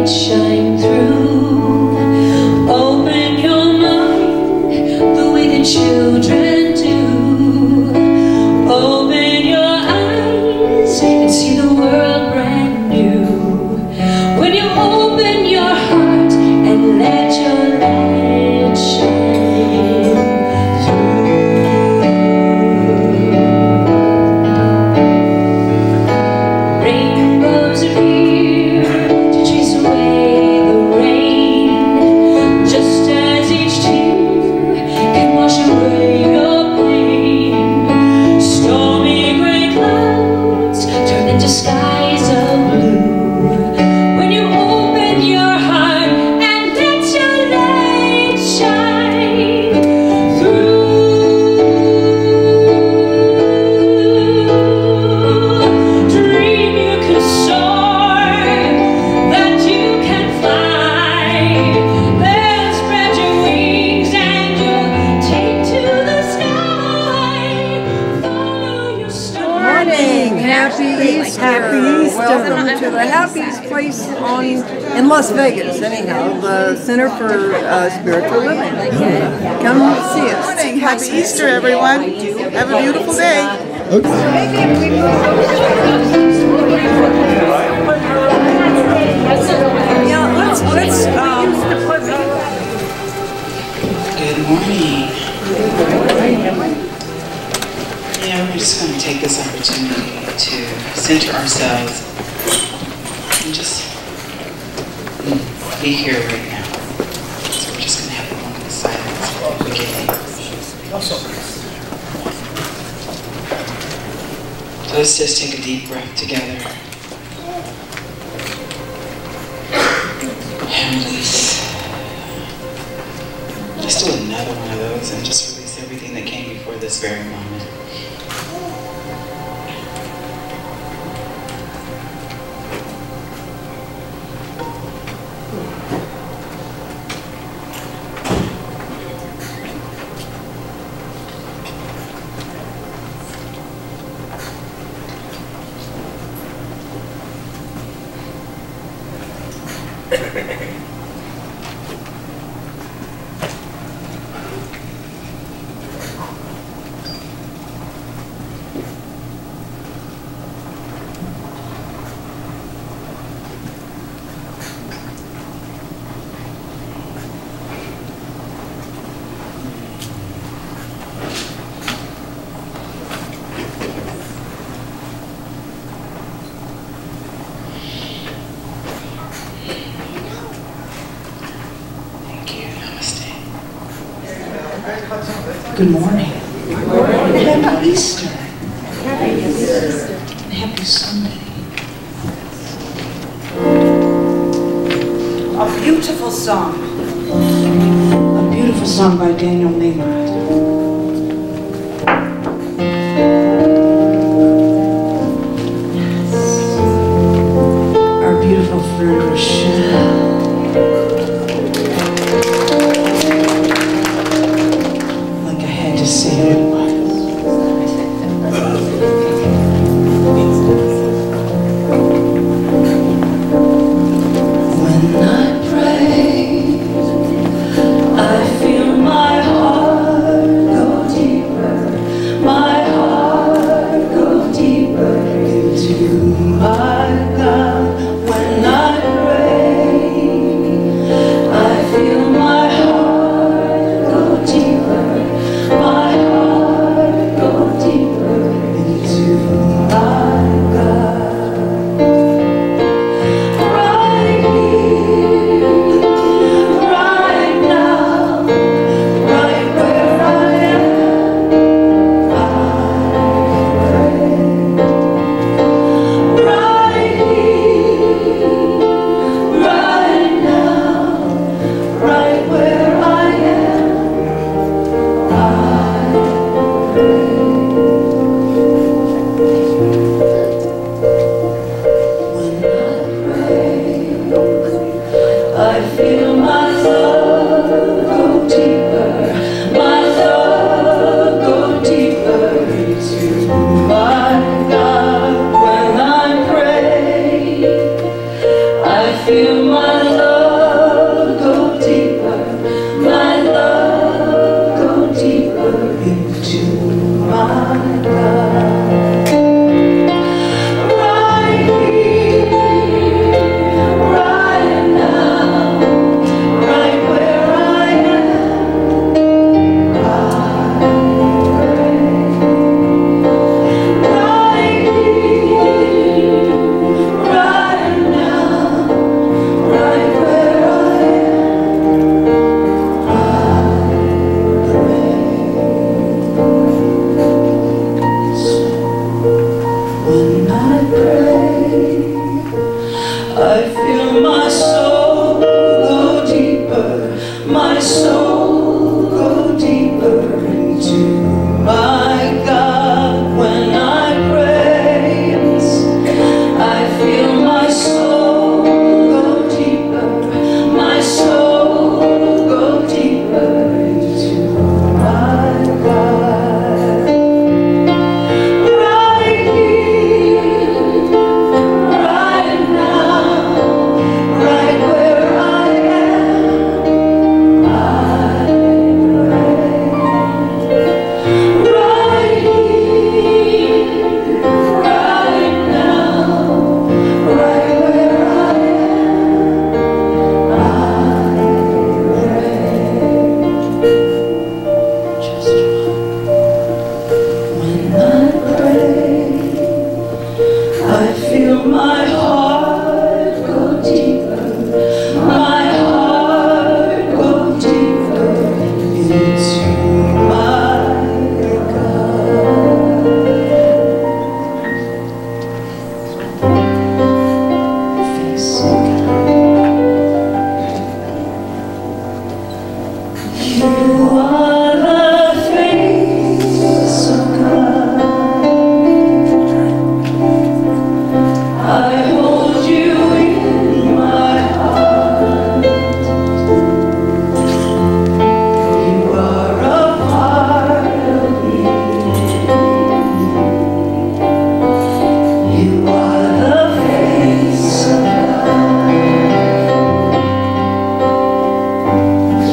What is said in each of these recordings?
shine through. Open your mind the way the children do. Open your eyes and see the world brand new. When you open your heart and let your light shine through. Rainbows appear to chase away the rain, just as each tear can wash away your pain. Stormy gray clouds turn into skies of blue. When you open your heart and let your light shine through. Dream you can soar, that you can fly. Then spread your wings and you'll take to the sky. Follow your star. Morning, happy Easter. Happy Easter. Welcome to the happiest place in Las Vegas, anyhow, the Center for Spiritual Living. Come see us. Morning. Happy Easter, everyone. Have a beautiful day. Yeah, let's Good morning. Yeah, we're just going to take this opportunity to center ourselves and just be here right now. So we're just going to have a moment of silence before we begin. So let's just take a deep breath together and release. Let's do another one of those and just release everything that came before this very moment. Good morning. Happy Easter. And happy Sunday. A beautiful song. A beautiful song by Daniel Nehemiah. Our beautiful friend Rochelle. To say who it was. When I pray, I feel my heart go deeper, my heart go deeper into my God. When I pray, I feel my heart go deeper. My heart go deeper into my God. Right here, right now, right where I am, I pray. Right here. I feel my soul go deeper, my soul go deeper into my God when I pray. I feel my soul go deeper, my soul go deeper into my God. Right here, right now, right where I am, I pray. Right here, right now, right where I am, I pray. Just when I pray, I feel my heart go deeper, my heart go deeper into my God. Face you are the face of God. I hold you in my heart. You are a part of me. You are the face of God.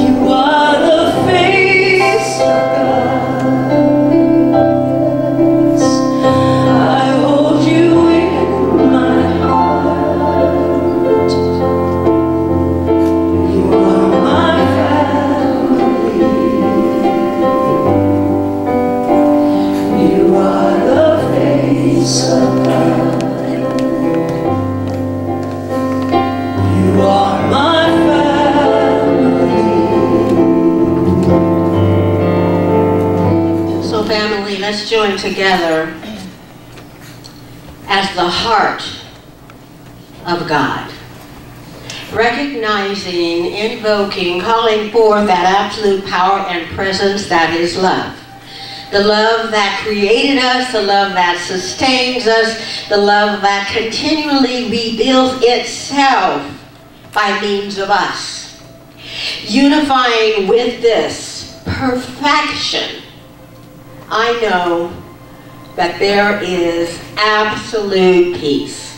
You are the face of God. I hold you in my heart. You are my family. You are the face of God. You are my family. So family, let's join together as the heart of God. Recognizing, invoking, calling forth that absolute power and presence that is love. The love that created us, the love that sustains us, the love that continually reveals itself by means of us. Unifying with this perfection, I know that there is absolute peace.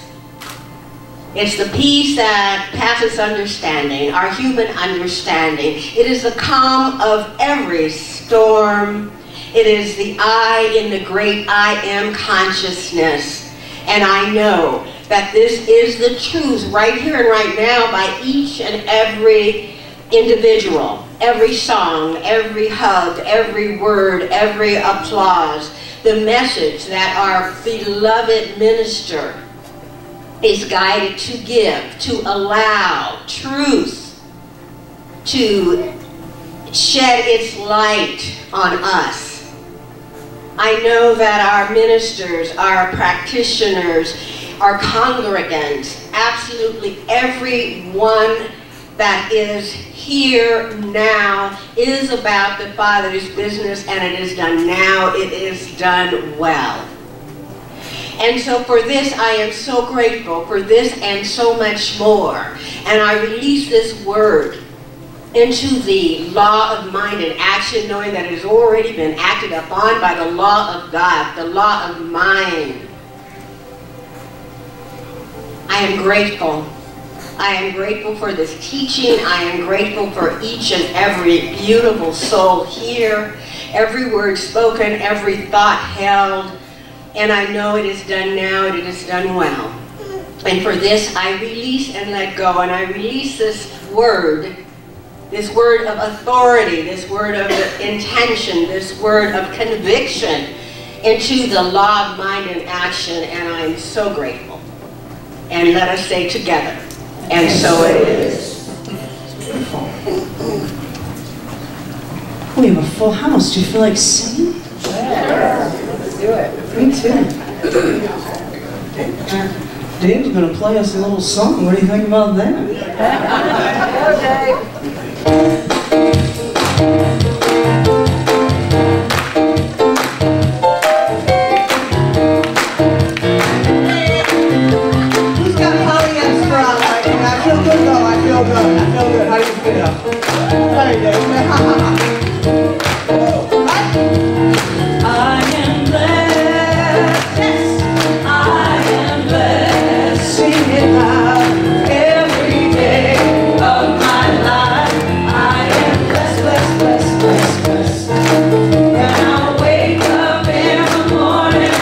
It's the peace that passes understanding, our human understanding. It is the calm of every storm. It is the I in the great I am consciousness. And I know that this is the truth right here and right now by each and every individual, every song, every hug, every word, every applause. The message that our beloved minister is guided to give, to allow truth to shed its light on us. I know that our ministers, our practitioners, our congregants, absolutely everyone that is here now is about the Father's business, and it is done now, it is done well. And so for this, I am so grateful for this and so much more. And I release this word into the law of mind and action, knowing that it has already been acted upon by the law of God, the law of mind. I am grateful. I am grateful for this teaching. I am grateful for each and every beautiful soul here, every word spoken, every thought held. And I know it is done now, and it is done well. And for this, I release and let go. And I release this word of authority, this word of intention, this word of conviction into the law of mind and action. And I'm so grateful. And let us say together, and so it is. We have a full house. Do you feel like singing? Yeah. Let's do it. Me too. Dave's going to play us a little song. What do you think about that? Who's got polyester on right now? I feel good though, I feel good. I feel good. How do you feel? There you go. I am blessed, yes, I am blessed, sing it loud, every day of my life. I am blessed, blessed, blessed, blessed, blessed. When I wake up in the morning,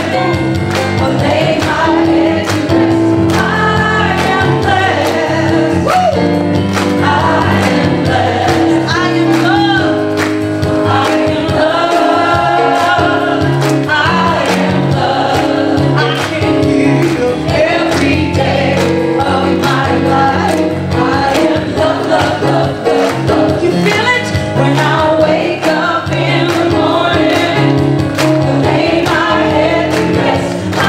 I lay my head to rest. I am blessed, woo! I am blessed, I am loved, I am loved, I am loved. I can feel every day of my life. I am loved, loved, loved, loved, loved. You feel it? When I wake up in the morning, lay my head to rest. I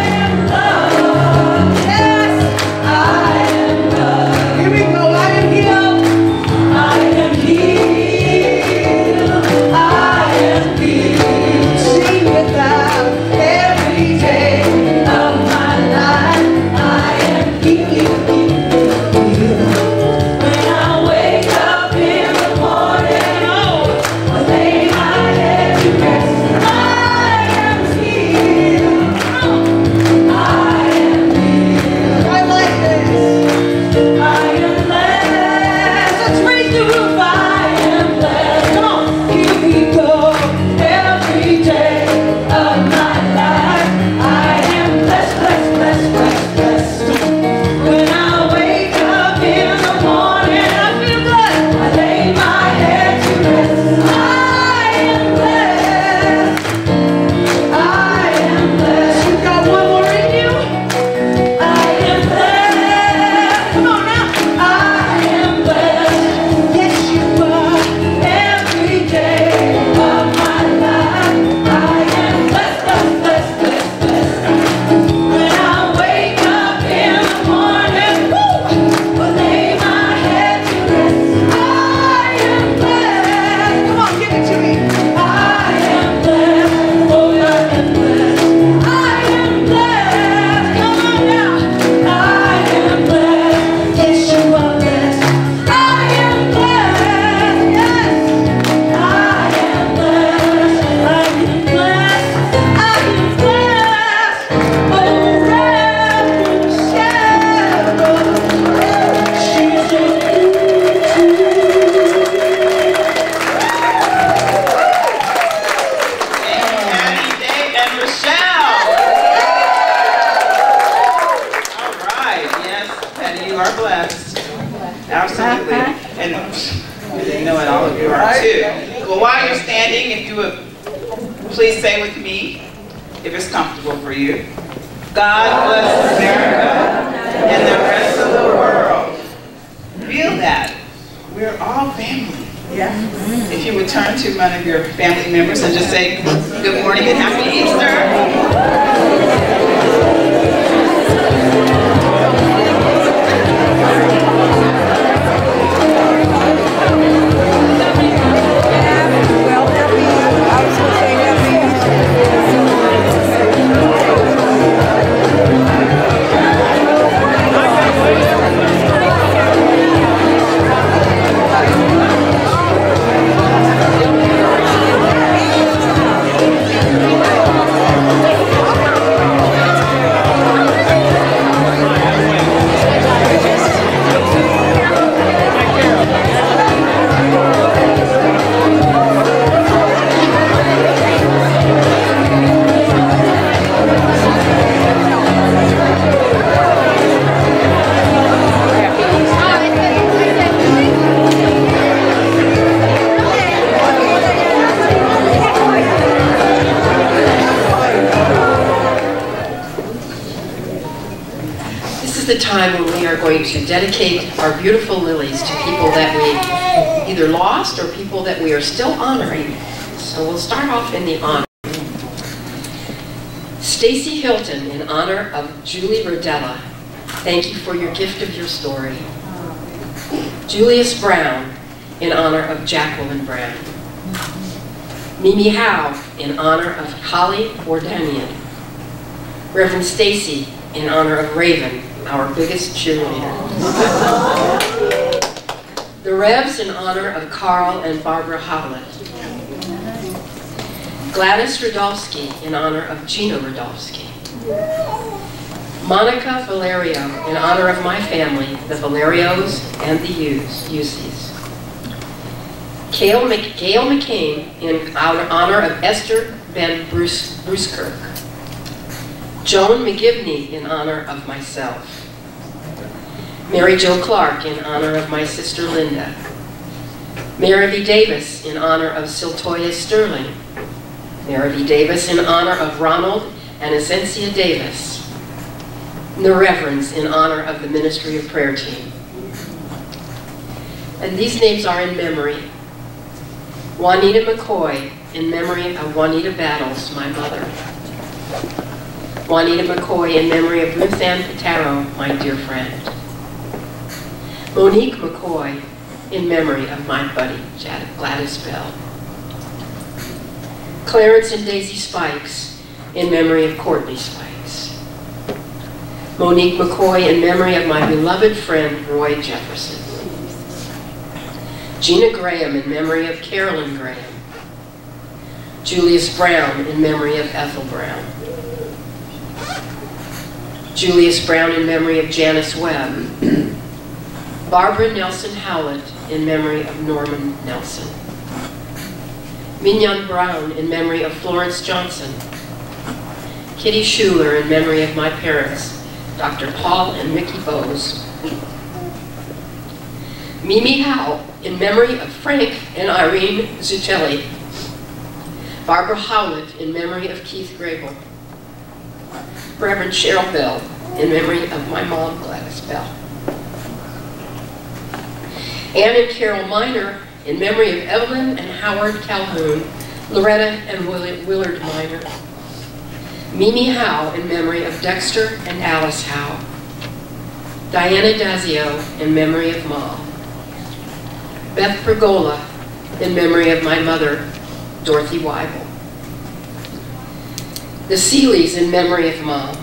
am loved, yes, I am loved. Here we go. I am healed. I am healed, I am healed. Sing it loud every day of my life. I am healed, healed, healed. When I wake up in the morning, oh, I lay my head to rest. I am healed, I am healed. I like this. I am blessed. Let's raise the roof. I am blessed. Come on, here we go. Every day of my life, I am blessed, blessed, blessed, blessed, blessed. When I wake up in the morning, I feel blessed. I lay my head to rest. I am blessed. I am blessed. You got one more in you. I am blessed. Come on now. I am blessed. Yes, you are. Every day of my life, I am blessed, blessed, blessed, blessed, blessed. When I wake up in the morning, woo, I lay my head to rest. I am blessed. Come on, give it to me. I am blessed. Oh, I am blessed. I am blessed. Come on now. I am blessed. Yes, you are blessed. I am blessed. Yes, I am blessed. I am blessed. I am blessed. Oh, Lvcsl, she's so Patty, Dave, and Rochelle. All right, yes, Patty, you are blessed. Absolutely. And I didn't know it, all of you are too. Well, while you're standing, if you would please say with me, if it's comfortable for you, God bless America and the rest of the world. Feel that. We're all family. If you would turn to one of your family members and just say, good morning and happy Easter. Well, I was going to say happy is the time when we are going to dedicate our beautiful lilies to people that we either lost or people that we are still honoring. So we'll start off in the honor. Stacy Hilton, in honor of Julie Rodella, thank you for your gift of your story. Julius Brown, in honor of Jacqueline Brown. Mimi Howe, in honor of Holly Wardanian. Reverend Stacy, in honor of Raven, our biggest cheerleader. The Revs, in honor of Carl and Barbara Howlett. Gladys Radolfsky, in honor of Gina Radolfsky. Monica Valerio, in honor of my family, the Valerios and the Useys. Gail McCain, in honor of Esther Ben Bruskirk. Joan McGivney, in honor of myself. Mary Jo Clark, in honor of my sister Linda. Mary V. Davis, in honor of Siltoya Sterling. Mary V. Davis, in honor of Ronald and Essencia Davis. And the Reverends, in honor of the Ministry of Prayer team. And these names are in memory. Juanita McCoy, in memory of Juanita Battles, my mother. Juanita McCoy, in memory of Ruth Ann Pitaro, my dear friend. Monique McCoy, in memory of my buddy, Gladys Bell. Clarence and Daisy Spikes, in memory of Courtney Spikes. Monique McCoy, in memory of my beloved friend, Roy Jefferson. Gina Graham, in memory of Carolyn Graham. Julius Brown, in memory of Ethel Brown. Julius Brown, in memory of Janice Webb. Barbara Nelson Howlett, in memory of Norman Nelson. Mignon Brown, in memory of Florence Johnson. Kitty Schuler, in memory of my parents, Dr. Paul and Mickey Bowes. Mimi Howe, in memory of Frank and Irene Zutelli. Barbara Howlett, in memory of Keith Grable. Reverend Cheryl Bell, in memory of my mom, Gladys Bell. Ann and Carol Miner, in memory of Evelyn and Howard Calhoun, Loretta and Willard Miner. Mimi Howe, in memory of Dexter and Alice Howe. Diana Dazio, in memory of Mom. Beth Pergola, in memory of my mother, Dorothy Weibel. The Seeleys, in memory of Mom.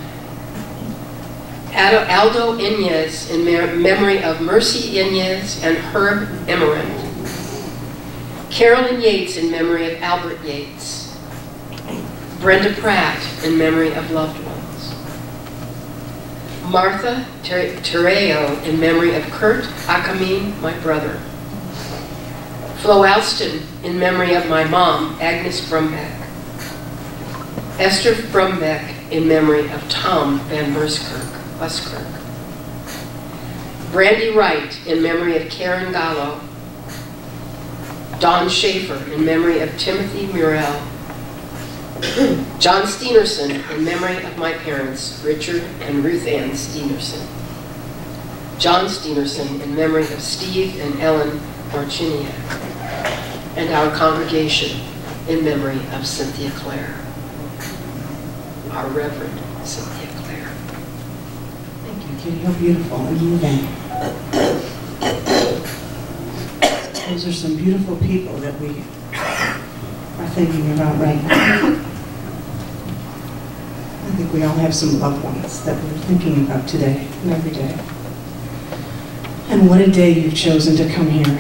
Aldo Inez, in memory of Mercy Inez and Herb Emerand. Carolyn Yates, in memory of Albert Yates. Brenda Pratt, in memory of loved ones. Martha Terreo, in memory of Kurt Akamin, my brother. Flo Alston, in memory of my mom, Agnes Brumbeck. Esther Brumbeck, in memory of Tom Van Buskirk. Brandy Wright, in memory of Karen Gallo. Don Schaefer, in memory of Timothy Murrell. John Steenerson, in memory of my parents, Richard and Ruth Ann Steenerson. John Steenerson, in memory of Steve and Ellen Marchinia. And our congregation, in memory of Cynthia Clare, our Reverend Cynthia Clare. Thank you, Kitty. How beautiful. And moving. Those are some beautiful people that we are thinking about right now. I think we all have some loved ones that we're thinking about today and every day. And what a day you've chosen to come here.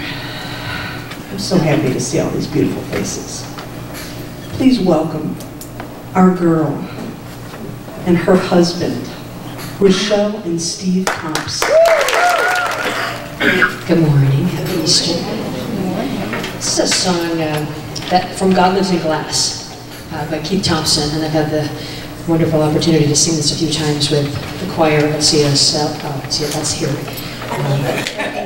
I'm so happy to see all these beautiful faces. Please welcome our girl and her husband, Rochelle and Steve Thompson. Good morning. Happy Easter. This is a song that from God Lives in Glass by Keith Thompson, and I've had the wonderful opportunity to sing this a few times with the choir at CSL. That's here.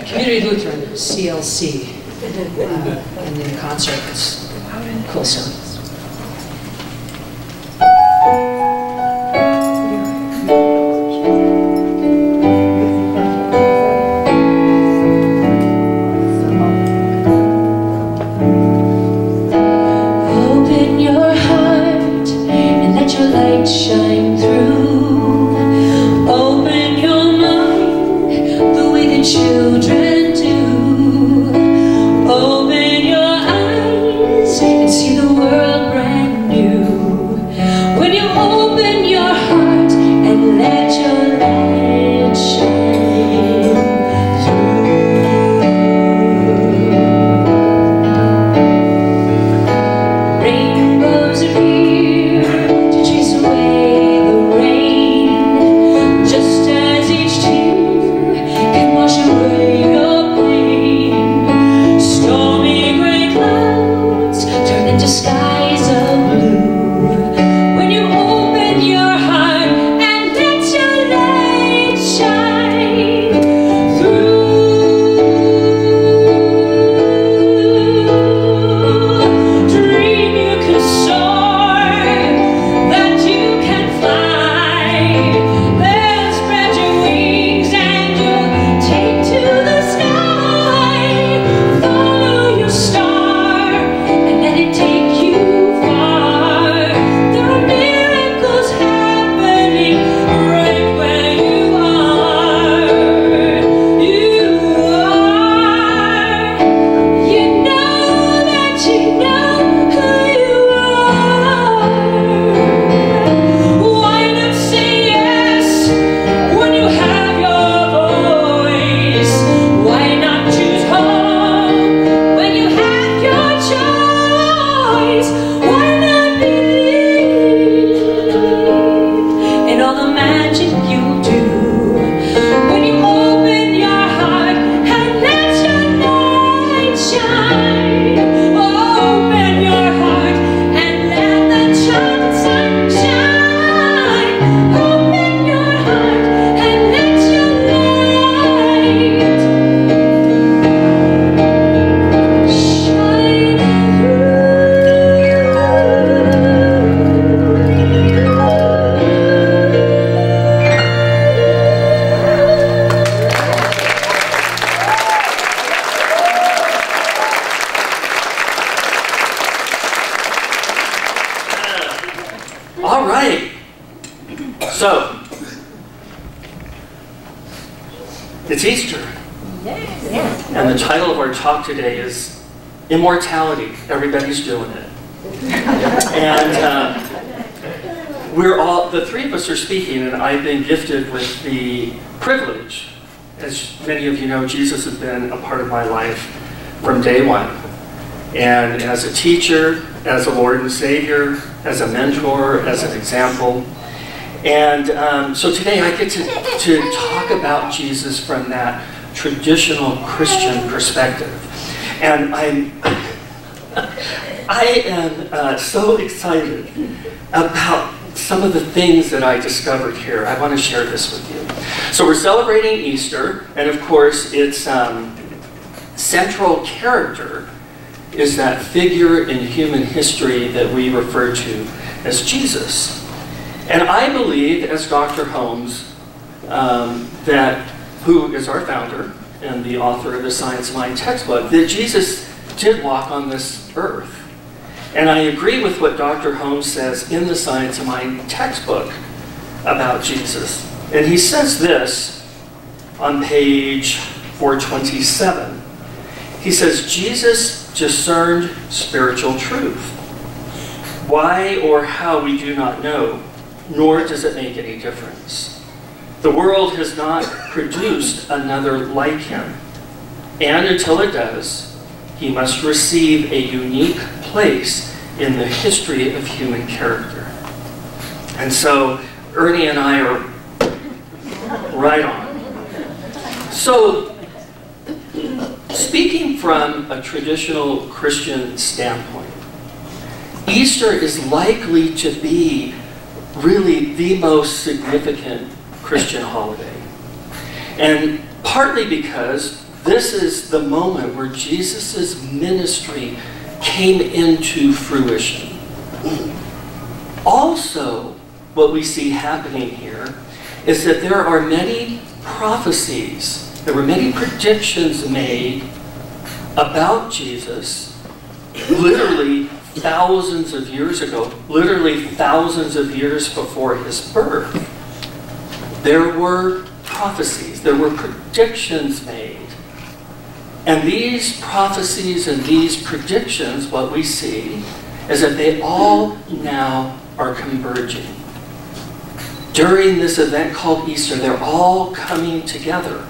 Community Lutheran, CLC, and in concert. It's a cool song. Open your heart and let your light shine It's Easter. And the title of our talk today is Immortality. Everybody's doing it. And we're all, the three of us are speaking, and I've been gifted with the privilege. As many of you know, Jesus has been a part of my life from day one. And as a teacher, as a Lord and Savior, as a mentor, as an example. And so today I get to talk about Jesus from that traditional Christian perspective. And I am so excited about some of the things that I discovered here. I want to share this with you. So we're celebrating Easter, and of course its central character is that figure in human history that we refer to as Jesus. And I believe, as Dr. Holmes, who is our founder and the author of the Science of Mind textbook, that Jesus did walk on this earth. And I agree with what Dr. Holmes says in the Science of Mind textbook about Jesus. And he says this on page 427. He says, Jesus discerned spiritual truth. Why or how we do not know, nor does it make any difference. The world has not produced another like him. And until it does, he must receive a unique place in the history of human character. And so Ernie and I are right on. So, speaking from a traditional Christian standpoint, Easter is likely to be really the most significant Christian holiday. And partly because this is the moment where Jesus' ministry came into fruition. Also, what we see happening here is that there are many prophecies, there were many predictions made about Jesus literally thousands of years ago, literally thousands of years before his birth. There were prophecies, there were predictions made. And these prophecies and these predictions, what we see, is that they all now are converging. During this event called Easter, they're all coming together.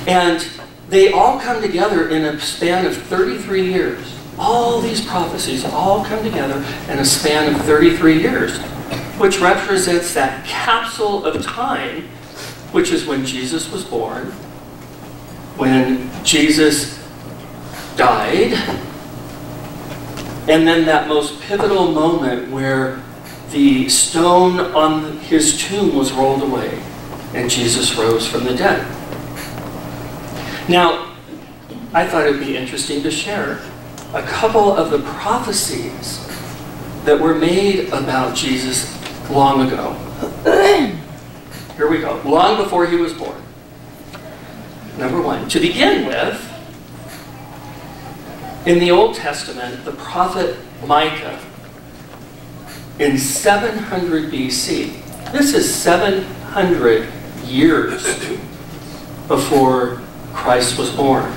And they all come together in a span of 33 years. All these prophecies all come together in a span of 33 years, which represents that capsule of time, which is when Jesus was born, when Jesus died, and then that most pivotal moment where the stone on his tomb was rolled away and Jesus rose from the dead. Now, I thought it would be interesting to share a couple of the prophecies that were made about Jesus long ago. Here we go. Long before he was born. Number one. To begin with, in the Old Testament, the prophet Micah, in 700 BC, this is 700 years before Christ was born.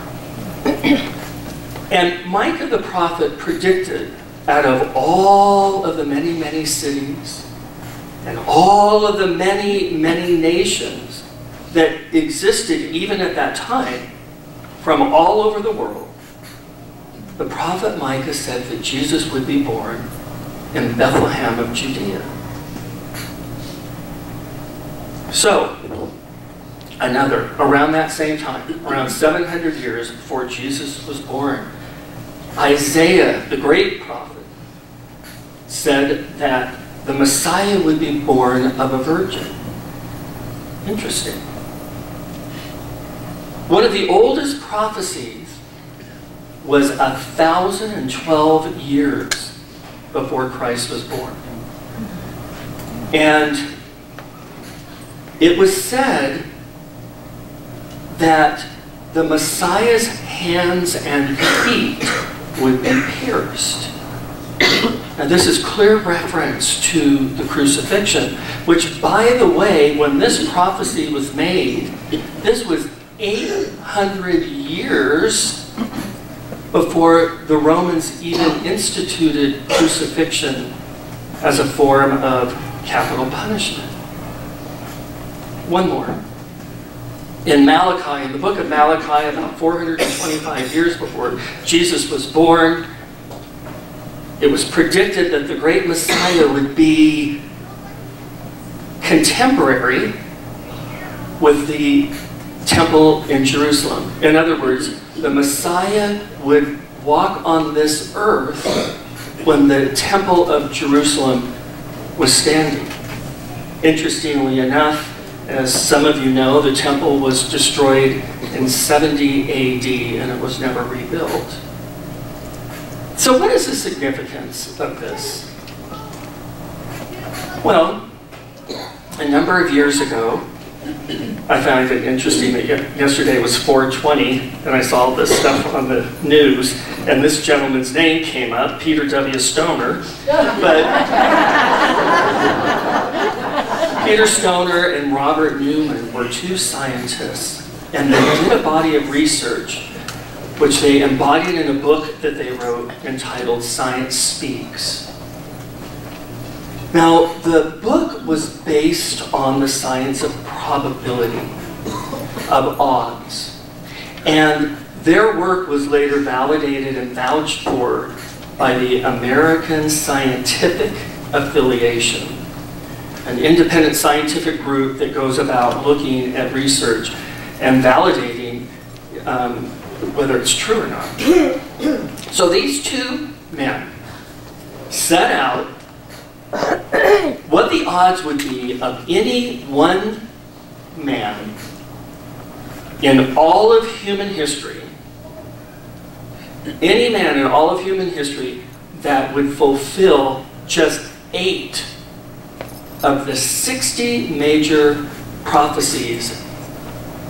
And Micah the prophet predicted, out of all of the many, many cities and all of the many, many nations that existed even at that time from all over the world, the prophet Micah said that Jesus would be born in Bethlehem of Judea. So, around that same time, around 700 years before Jesus was born, Isaiah, the great prophet, said that the Messiah would be born of a virgin. Interesting. One of the oldest prophecies was 1,012 years before Christ was born. And it was said that the Messiah's hands and feet would be pierced. Now this is clear reference to the crucifixion, which, by the way, when this prophecy was made, this was 800 years before the Romans even instituted crucifixion as a form of capital punishment. One more. In Malachi, in the book of Malachi, about 425 years before Jesus was born, it was predicted that the great Messiah would be contemporary with the temple in Jerusalem. In other words, the Messiah would walk on this earth when the temple of Jerusalem was standing. Interestingly enough, as some of you know, the temple was destroyed in 70 AD and it was never rebuilt. So what is the significance of this? Well, a number of years ago, I found it interesting that yesterday was 4/20 and I saw this stuff on the news and this gentleman's name came up, Peter W. Stoner. But Peter Stoner and Robert Newman were two scientists and they did a body of research which they embodied in a book that they wrote entitled Science Speaks. Now, the book was based on the science of probability, of odds. And their work was later validated and vouched for by the American Scientific Affiliation, an independent scientific group that goes about looking at research and validating whether it's true or not. So these two men set out what the odds would be of any one man in all of human history, any man in all of human history that would fulfill just 8 of the 60 major prophecies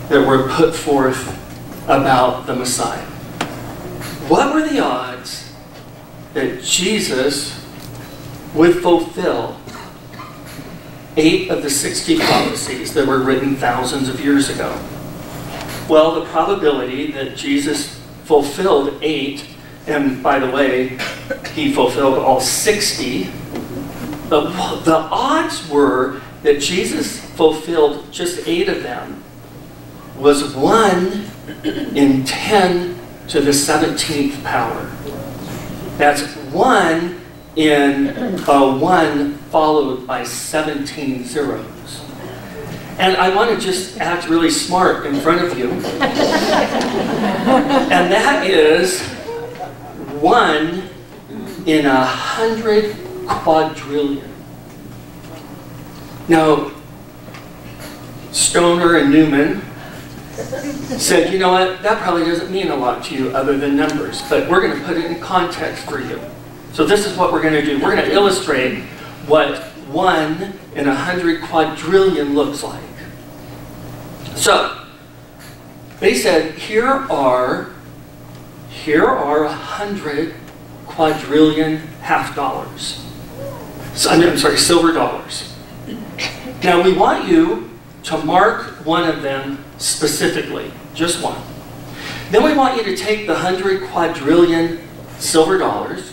that were put forth about the Messiah. What were the odds that Jesus would fulfill 8 of the 60 prophecies that were written thousands of years ago? Well, the probability that Jesus fulfilled 8, and by the way, he fulfilled all 60, the odds were that Jesus fulfilled just 8 of them was 1 in 10 to the 17th power. That's 1 in a 1 followed by 17 zeros. And I want to just act really smart in front of you. And that is 1 in 100 quadrillion. Now, Stoner and Newman said, you know what, that probably doesn't mean a lot to you other than numbers, but we're going to put it in context for you. So this is what we're going to do. We're going to illustrate what 1 in 100 quadrillion looks like. So, they said, here are 100 quadrillion half dollars. So, I'm sorry, silver dollars. Now we want you to mark one of them specifically, just one. Then we want you to take the 100 quadrillion silver dollars,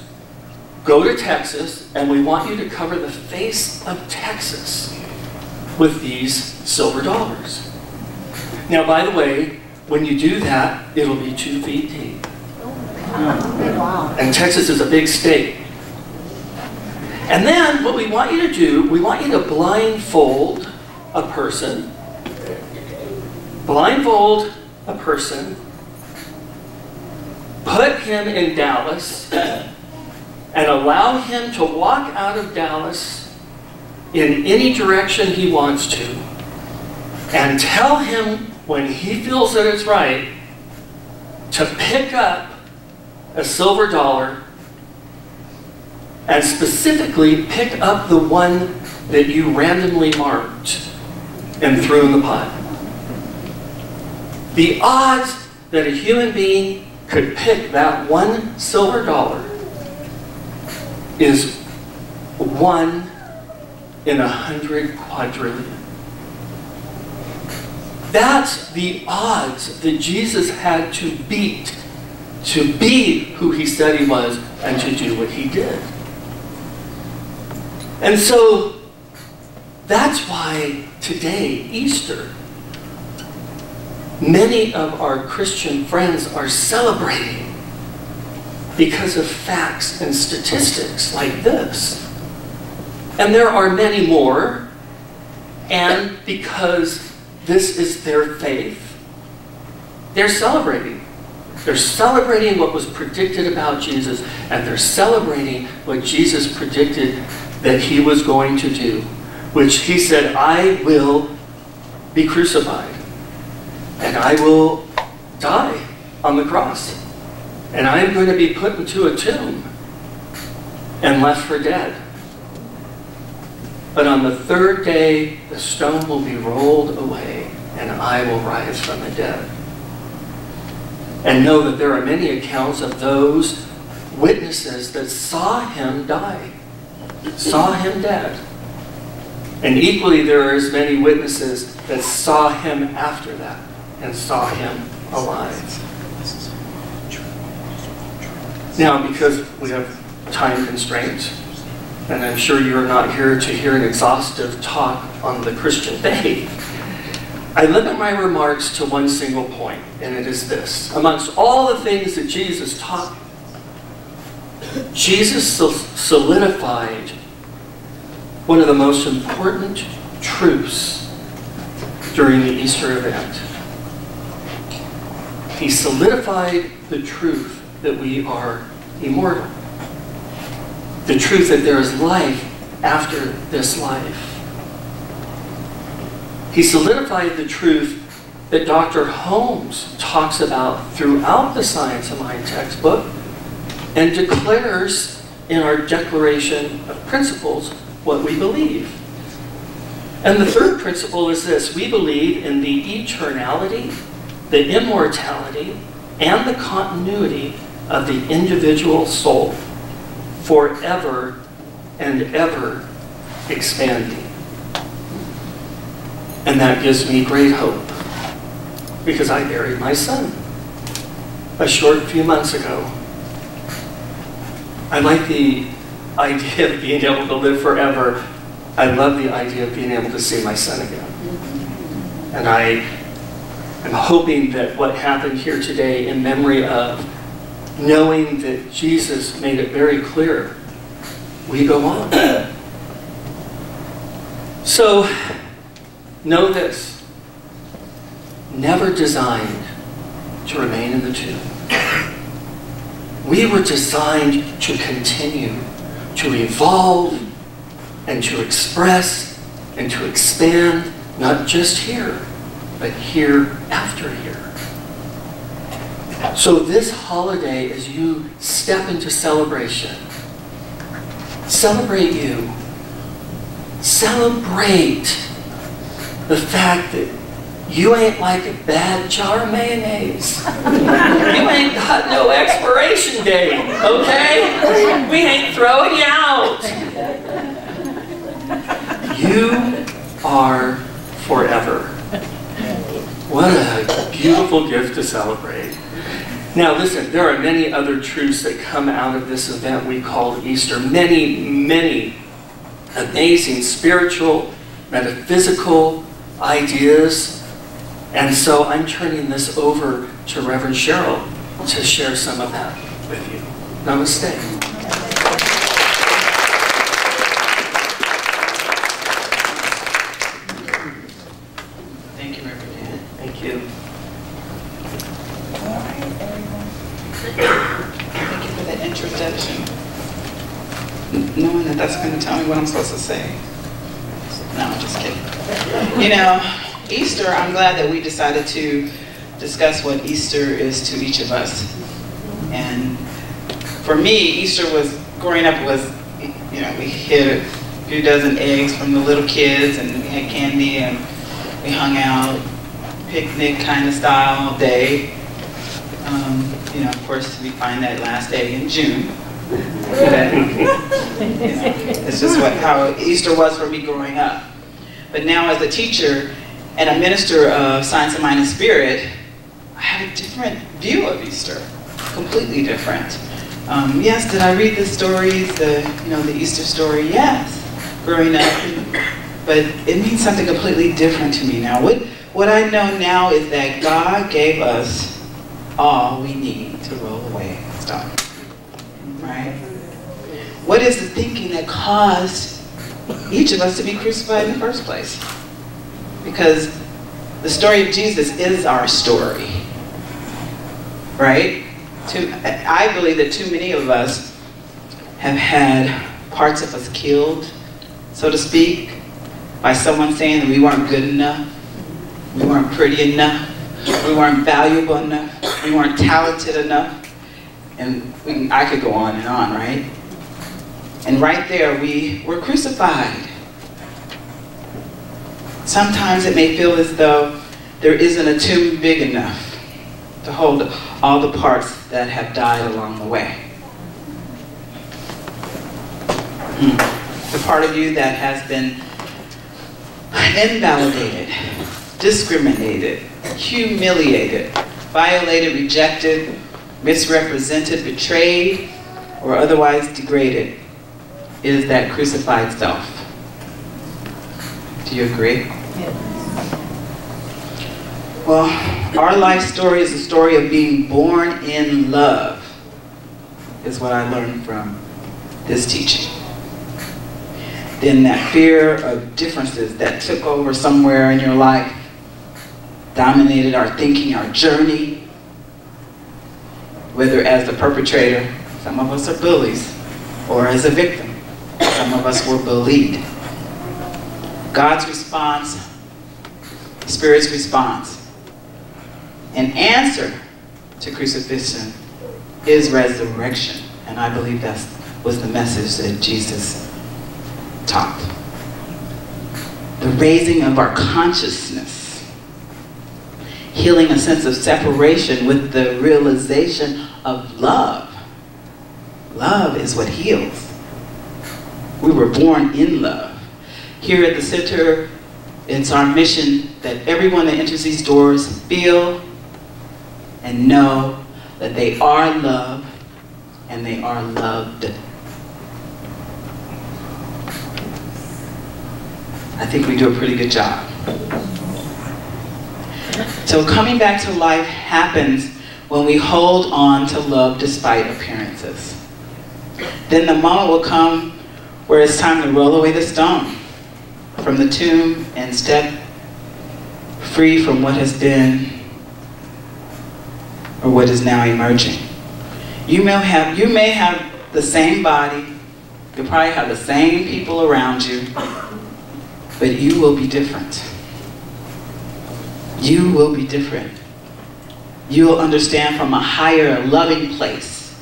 go to Texas, and we want you to cover the face of Texas with these silver dollars. Now, by the way, when you do that, it'll be 2 feet deep. Wow. And Texas is a big state. And then what we want you to do, we want you to blindfold a person. Blindfold a person. Put him in Dallas. And allow him to walk out of Dallas in any direction he wants to. And tell him when he feels that it's right to pick up a silver dollar and specifically pick up the one that you randomly marked and threw in the pot. The odds that a human being could pick that one silver dollar is 1 in 100 quadrillion. That's the odds that Jesus had to beat to be who he said he was and to do what he did. And so that's why today, Easter, many of our Christian friends are celebrating because of facts and statistics like this. And there are many more, and because this is their faith, they're celebrating. They're celebrating what was predicted about Jesus, and they're celebrating what Jesus predicted that he was going to do, which he said, I will be crucified, and I will die on the cross, and I am going to be put into a tomb and left for dead. But on the third day, the stone will be rolled away, and I will rise from the dead. And know that there are many accounts of those witnesses that saw him die, saw him dead. And equally, there are as many witnesses that saw him after that and saw him alive. Now, because we have time constraints, and I'm sure you're not here to hear an exhaustive talk on the Christian faith, I limit my remarks to one single point, and it is this. Amongst all the things that Jesus taught, Jesus solidified one of the most important truths during the Easter event. He solidified the truth that we are immortal. The truth that there is life after this life. He solidified the truth that Dr. Holmes talks about throughout the Science of Mind textbook and declares in our Declaration of Principles what we believe. And the third principle is this: we believe in the eternality, the immortality, and the continuity of the individual soul, forever and ever expanding. And that gives me great hope, because I buried my son a short few months ago. I like the idea of being able to live forever. I love the idea of being able to see my son again. And I am hoping that what happened here today, in memory of knowing that Jesus made it very clear, we go on. So, know this: never designed to remain in the tomb. We were designed to continue, to evolve, and to express, and to expand, not just here, but here after here. So this holiday, as you step into celebration, celebrate you. Celebrate the fact that you ain't like a bad jar of mayonnaise. You ain't got no expiration date, okay? We ain't throwing you out. You are forever. What a beautiful gift to celebrate. Now listen, there are many other truths that come out of this event we call Easter. Many, many amazing spiritual, metaphysical ideas. And so I'm turning this over to Reverend Cheryl to share some of that with you. Namaste. Thank you, Reverend Dan. Thank you. Thank you for the introduction. Knowing that that's going to tell me what I'm supposed to say. No, I'm just kidding. You know, Easter, I'm glad that we decided to discuss what Easter is to each of us. And for me, Easter was, growing up was, you know, we hid a few dozen eggs from the little kids, and we had candy, and we hung out, picnic kind of style day. You know, of course, we find that last day in June. But, you know, it's just how Easter was for me growing up. But now as a teacher, and a minister of Science of Mind and Spirit, I had a different view of Easter, completely different. Yes, did I read the stories, the Easter story? Yes, growing up, but it means something completely different to me now. What I know now is that God gave us all we need to roll away the stone, right? What is the thinking that caused each of us to be crucified in the first place? Because the story of Jesus is our story, right? I believe that too many of us have had parts of us killed, so to speak, by someone saying that we weren't good enough, we weren't pretty enough, we weren't valuable enough, we weren't talented enough, and I could go on, right? And right there, we were crucified. Sometimes it may feel as though there isn't a tomb big enough to hold all the parts that have died along the way. The part of you that has been invalidated, discriminated, humiliated, violated, rejected, misrepresented, betrayed, or otherwise degraded is that crucified self. Do you agree? Yeah. Well, our life story is a story of being born in love, is what I learned from this teaching. Then that fear of differences that took over somewhere in your life dominated our thinking, our journey, whether as the perpetrator, some of us are bullies, or as a victim, some of us were bullied. God's response, Spirit's response, an answer to crucifixion is resurrection. And I believe that was the message that Jesus taught. The raising of our consciousness, healing a sense of separation with the realization of love. Love is what heals. We were born in love. Here at the center, it's our mission that everyone that enters these doors feel and know that they are loved and they are loved. I think we do a pretty good job. So coming back to life happens when we hold on to love despite appearances. Then the moment will come where it's time to roll away the stone from the tomb and step free from what has been or what is now emerging. You may have the same body, you'll probably have the same people around you, but you will be different. You will be different. You will understand from a higher, loving place.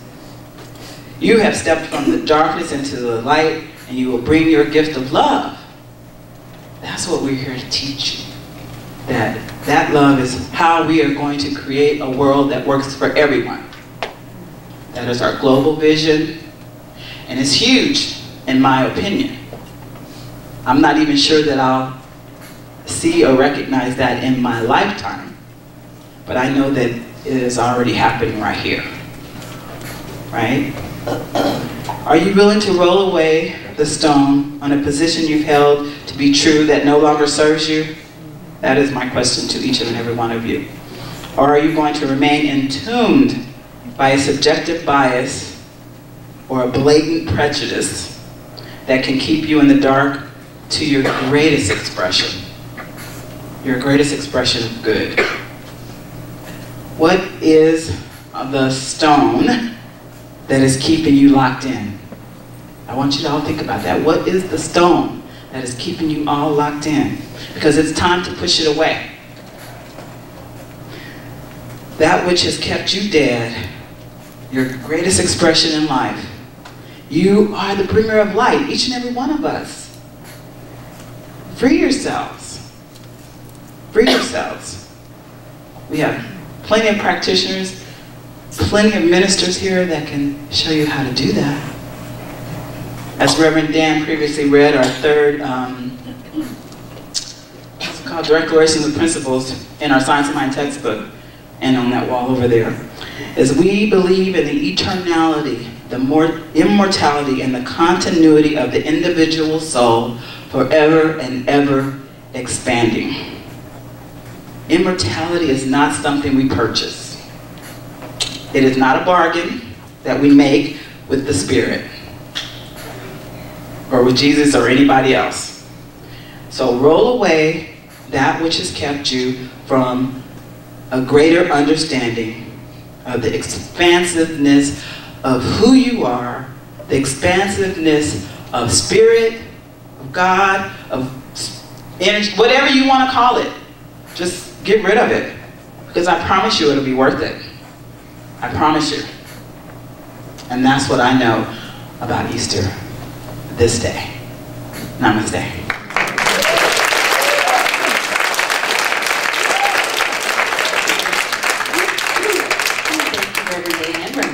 You have stepped from the darkness into the light, and you will bring your gift of love. That's what we're here to teach you. That love is how we are going to create a world that works for everyone. That is our global vision, and it's huge, in my opinion. I'm not even sure that I'll see or recognize that in my lifetime, but I know that it is already happening right here, right? Are you willing to roll away the stone on a position you've held to be true that no longer serves you? That is my question to each and every one of you. Or are you going to remain entombed by a subjective bias or a blatant prejudice that can keep you in the dark to your greatest expression of good? What is the stone that is keeping you locked in? I want you to all think about that. What is the stone that is keeping you all locked in? Because it's time to push it away. That which has kept you dead, your greatest expression in life. You are the bringer of light, each and every one of us. Free yourselves. Free yourselves. We have plenty of practitioners, plenty of ministers here that can show you how to do that. As Reverend Dan previously read our third declarations of principles in our Science of Mind textbook and on that wall over there, is we believe in the eternality, the immortality, and the continuity of the individual soul forever and ever expanding. Immortality is not something we purchase. It is not a bargain that we make with the Spirit or with Jesus or anybody else. So roll away that which has kept you from a greater understanding of the expansiveness of who you are, the expansiveness of Spirit, of God, of energy, whatever you want to call it. Just get rid of it, because I promise you it'll be worth it. I promise you. And that's what I know about Easter this day. Namaste.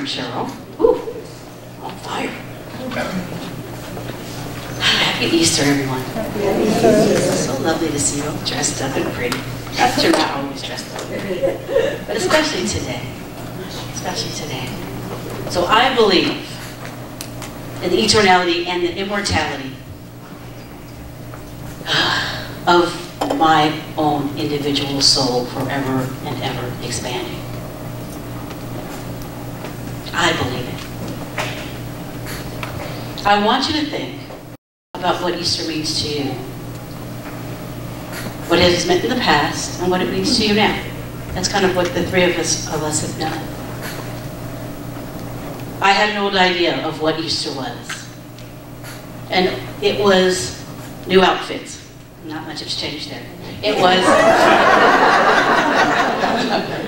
Cheryl. Ooh, on fire. Happy Easter, everyone. So lovely to see you all dressed up and pretty. That's true, not always dressed up, but especially today. Especially today. So I believe in the eternality and the immortality of my own individual soul forever and ever expanding. I believe it. I want you to think about what Easter means to you. What it has meant in the past and what it means to you now. That's kind of what the three of us have done. I had an old idea of what Easter was. And it was new outfits. Not much has changed there. It was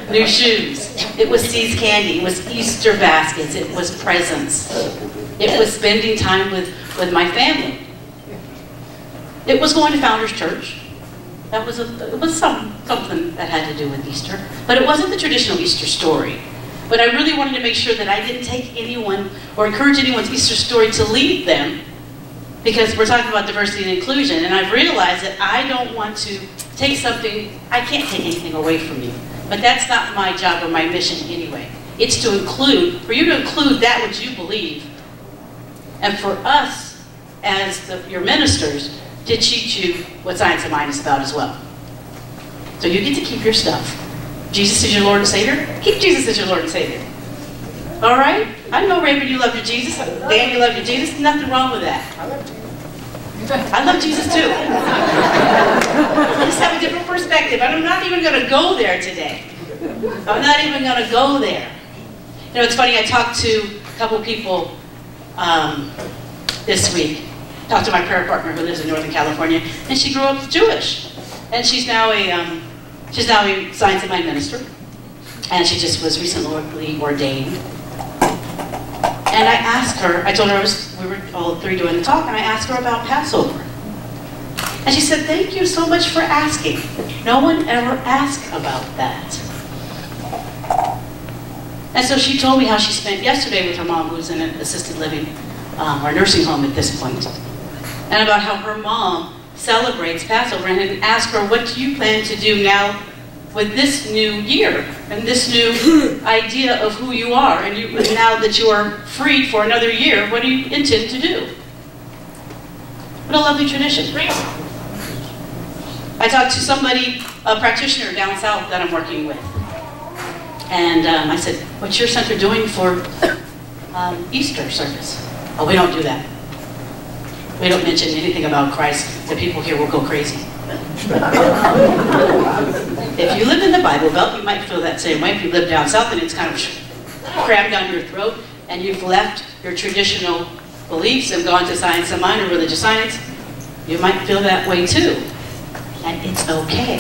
new shoes. It was seized candy. It was Easter baskets. It was presents. It was spending time with my family. It was going to Founders Church. It was something that had to do with Easter. But it wasn't the traditional Easter story. But I really wanted to make sure that I didn't take anyone or encourage anyone's Easter story to lead them, because we're talking about diversity and inclusion, and I've realized that I don't want to take something, I can't take anything away from you. But that's not my job or my mission anyway. It's to include, for you to include that which you believe, and for us, as your ministers, to teach you what Science of Mind is about as well. So you get to keep your stuff. Jesus is your Lord and Savior. Keep Jesus as your Lord and Savior. All right? I know, Raven, you love your Jesus. Dan, you love your Jesus. Nothing wrong with that. I love Jesus too. I just have a different perspective. I'm not even going to go there today. I'm not even going to go there. You know, it's funny, I talked to a couple people this week. Talked to my prayer partner who lives in Northern California, and she grew up Jewish. And she's now a Science of Mind minister. And she just was recently ordained. And I asked her, I told her we were all three doing the talk, and I asked her about Passover. And she said, thank you so much for asking. No one ever asked about that. And so she told me how she spent yesterday with her mom, who's in an assisted living or nursing home at this point, and about how her mom celebrates Passover, and asked her, what do you plan to do now with this new year and this new idea of who you are, and now that you are freed for another year, what do you intend to do? What a lovely tradition. I talked to somebody, a practitioner down south that I'm working with, and I said, what's your center doing for Easter service? Oh, we don't do that. We don't mention anything about Christ. The people here will go crazy. If you live in the Bible Belt, you might feel that same way. If you live down south and it's kind of crammed down your throat, and you've left your traditional beliefs and gone to Science of Mind or religious science, you might feel that way too. And it's okay.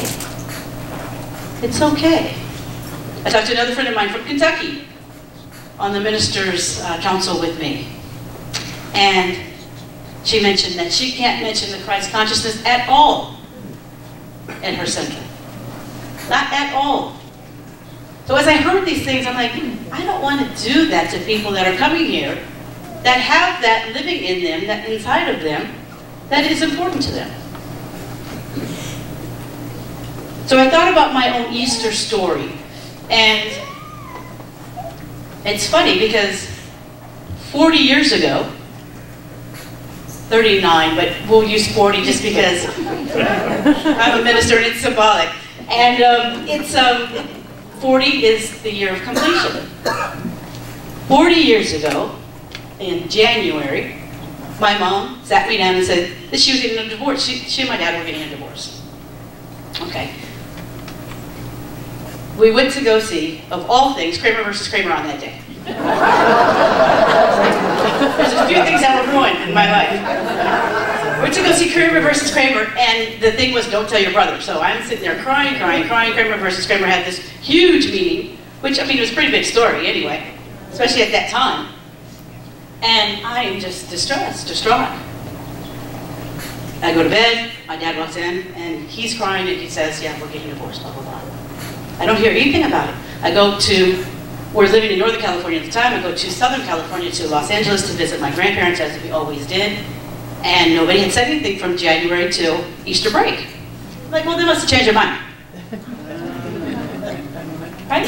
It's okay. I talked to another friend of mine from Kentucky on the ministers' council with me. And she mentioned that she can't mention the Christ consciousness at all in her center. Not at all. So as I heard these things, I'm like, I don't want to do that to people that are coming here that have that living in them, that inside of them, that is important to them. So I thought about my own Easter story, and it's funny because 40 years ago, 39, but we'll use 40 just because I'm a minister and it's symbolic. And 40 is the year of completion. 40 years ago, in January, my mom sat me down and said that she was getting a divorce. She and my dad were getting a divorce. Okay. We went to go see, of all things, Kramer versus Kramer on that day. There's a few things that were ruined in my life. We went to go see Kramer versus Kramer, and the thing was, don't tell your brother. So I'm sitting there crying. Kramer versus Kramer had this huge meeting, which, I mean, it was a pretty big story anyway, especially at that time. And I am just distraught. I go to bed, my dad walks in, and he's crying, and he says, yeah, we're getting divorced, blah, blah, blah. I don't hear anything about it. I go to, we're living in Northern California at the time, I go to Southern California, to Los Angeles to visit my grandparents, as we always did, and nobody had said anything from January till Easter break. I'm like, well, they must have changed their mind. Right?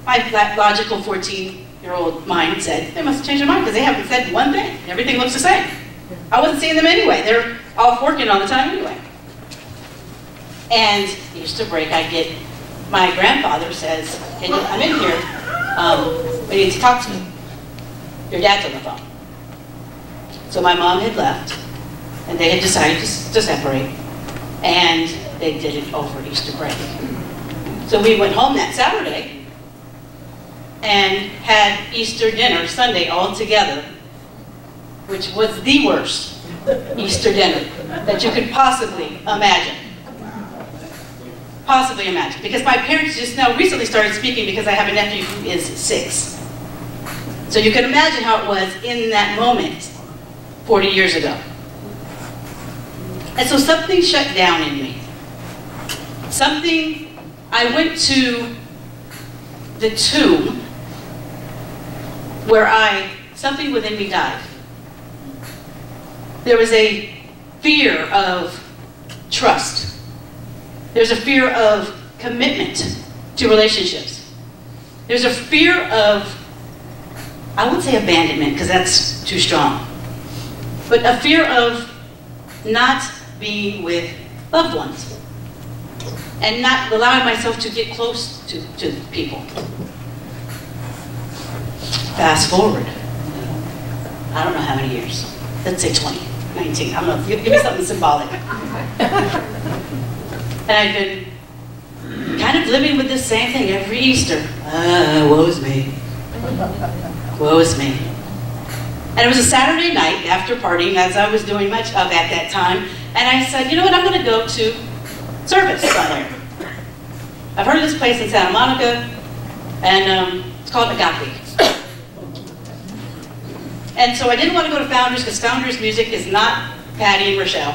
My logical 14-year-old mind said, they must have changed their mind because they haven't said one thing. Everything looks the same. I wasn't seeing them anyway. They're off working all the time anyway. And Easter break, I get, my grandfather says, can you come in here? We need to talk to you. Your dad's on the phone. So my mom had left, and they had decided to separate, and they did it over Easter break. So we went home that Saturday and had Easter dinner Sunday all together, which was the worst Easter dinner that you could possibly imagine. Possibly imagine. Because my parents just now recently started speaking because I have a nephew who is 6. So you can imagine how it was in that moment 40 years ago. And so something shut down in me. I went to the tomb where something within me died. There was a fear of trust. There's a fear of commitment to relationships. There's a fear of, I wouldn't say abandonment because that's too strong, but a fear of not being with loved ones and not allowing myself to get close to people. Fast forward, I don't know how many years. Let's say 20, 19, I don't know, give me something symbolic. And I've been kind of living with this same thing every Easter. Woe is me. Woe is me. And it was a Saturday night after partying, as I was doing much of at that time, and I said, you know what, I'm going to go to service somewhere. I've heard of this place in Santa Monica, and it's called Agape. And so I didn't want to go to Founders because Founders music is not Patty and Rochelle.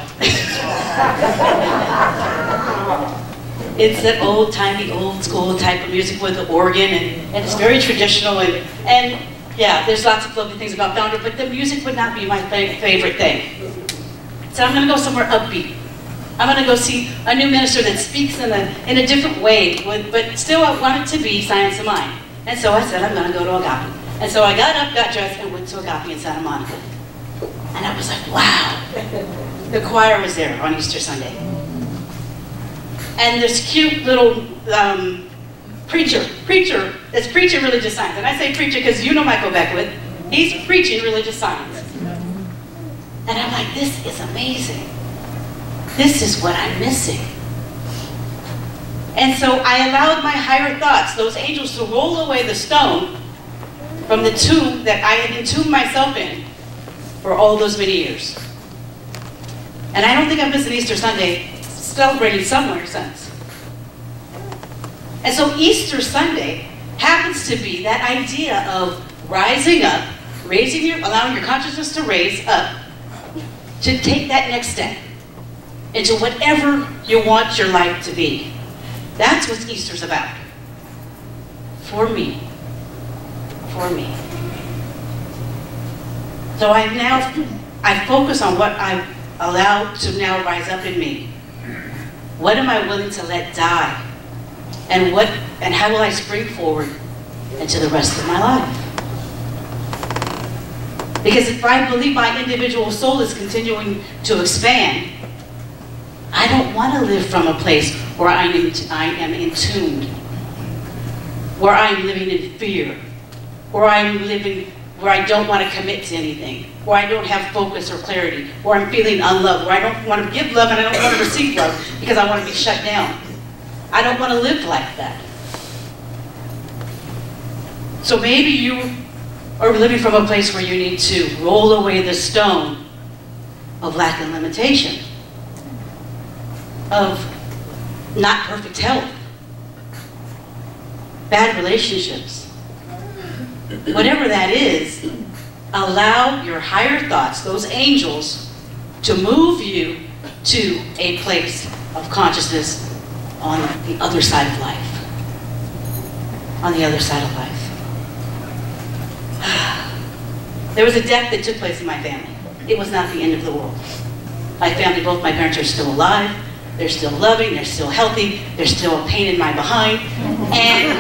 It's that old-timey, old-school type of music with the organ, and it's very traditional, and yeah, there's lots of lovely things about Founder, but the music would not be my favorite thing. So I'm going to go somewhere upbeat. I'm going to go see a new minister that speaks in a different way, but still I want it to be Science of Mind. And so I said, I'm going to go to Agape. And so I got up, got dressed, and went to Agape in Santa Monica. And I was like, wow. The choir was there on Easter Sunday. And this cute little preacher, that's preaching religious science. And I say preacher because you know Michael Beckwith. He's preaching religious science. And I'm like, this is amazing. This is what I'm missing. And so I allowed my higher thoughts, those angels, to roll away the stone from the tomb that I had entombed myself in for all those many years. And I don't think I've missed an Easter Sunday celebrating somewhere since. And so Easter Sunday happens to be that idea of rising up, allowing your consciousness to raise up, to take that next step into whatever you want your life to be. That's what Easter's about. For me. For me. So I focus on what I allow to now rise up in me. What am I willing to let die? And how will I spring forward into the rest of my life? Because if I believe my individual soul is continuing to expand, I don't want to live from a place where I am entombed, where I'm living in fear, where I don't want to commit to anything, where I don't have focus or clarity, where I'm feeling unloved, where I don't want to give love and I don't want to receive love because I want to be shut down. I don't want to live like that. So maybe you are living from a place where you need to roll away the stone of lack and limitation, of not perfect health, bad relationships. Whatever that is, allow your higher thoughts, those angels, to move you to a place of consciousness on the other side of life. On the other side of life. There was a death that took place in my family. It was not the end of the world. My family, both my parents are still alive. They're still loving, they're still healthy, they're still a pain in my behind. And